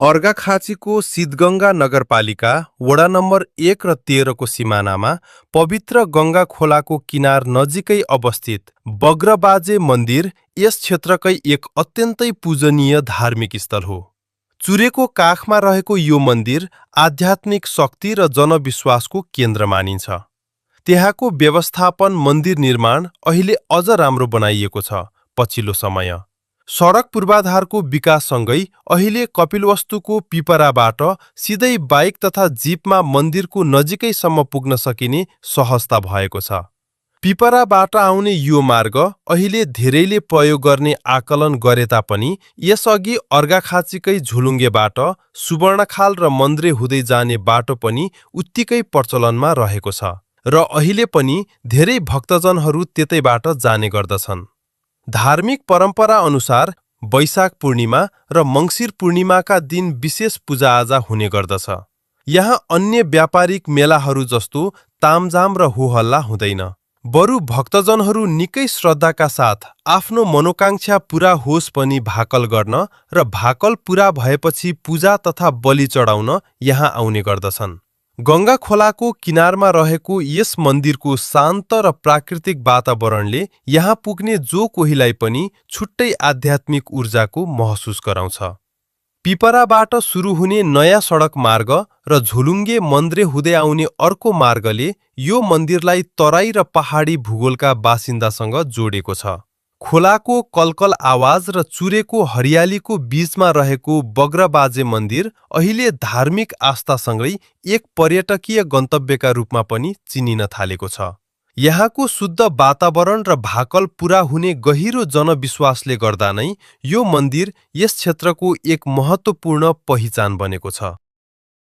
अर्घाखाँचीको सिद्धगङ्गा नगरपालिका वडा नम्बर 1 र 13 को सिमानामा पवित्र गङ्गा खोलाको किनार नजिकै अवस्थित बग्रबाजे मन्दिर यस क्षेत्रकै एक अत्यन्तै पूजनीय धार्मिक स्थल हो। चुरेको काखमा रहेको यो मन्दिर आध्यात्मिक शक्ति र जनविश्वासको केन्द्र मानिन्छ। त्यहाँको व्यवस्थापन मन्दिर निर्माण अहिले अझ राम्रो बनाइएको छ। पछिल्लो समय सडक पूर्वाधारको विकाससँगै अहिले कपिलवस्तुको पिपराबाट सिधै बाइक तथा जीपमा मन्दिरको नजिकैसम्म पुग्न सकिने सहजता भएको छ। पिपराबाट आउने यो मार्ग अहिले धेरैले प्रयोग गर्ने आकलन गरे तापनि यसअघि अर्घाखाँचीकै झुलुङ्गेबाट सुवर्णखाल र मन्द्रे हुँदै जाने बाटो पनि उत्तिकै प्रचलनमा रहेको छ र अहिले पनि धेरै भक्तजनहरू त्यतैबाट जाने गर्दछन्। धार्मिक परम्परा अनुसार वैशाख पूर्णिमा र मङ्सिर पूर्णिमाका दिन विशेष पूजाआजा हुने गर्दछ। यहाँ अन्य व्यापारिक मेलाहरू जस्तो तामझाम र होहल्ला हुँदैन। बरु भक्तजनहरू निकै श्रद्धाका साथ आफ्नो मनोकांक्षा पूरा होस् भनी भाकल गर्न र भाकल पूरा भएपछि पूजा तथा बलि चढाउन यहाँ आउने गर्दछन्। गङ्गा खोलाको किनारमा रहेको यस मन्दिरको शान्त र प्राकृतिक वातावरणले यहाँ पुग्ने जो कोहीलाई पनि छुट्टै आध्यात्मिक ऊर्जाको महसुस गराउँछ। पिपराबाट सुरु हुने नयाँ सडक मार्ग र झुलुङ्गे मन्द्रे हुँदै आउने अर्को मार्गले यो मन्दिरलाई तराई र पहाडी भूगोलका बासिन्दासँग जोडेको छ। खोलाको कलकल आवाज र चुरेको हरियालीको बीचमा रहेको बग्रबाजे मन्दिर अहिले धार्मिक आस्थासँगै एक पर्यटकीय गन्तव्यका रूपमा पनि चिनिन थालेको छ। यहाँको शुद्ध वातावरण र भाकल पूरा हुने गहिरो जनविश्वासले गर्दा नै यो मन्दिर यस क्षेत्रको एक महत्त्वपूर्ण पहिचान बनेको छ।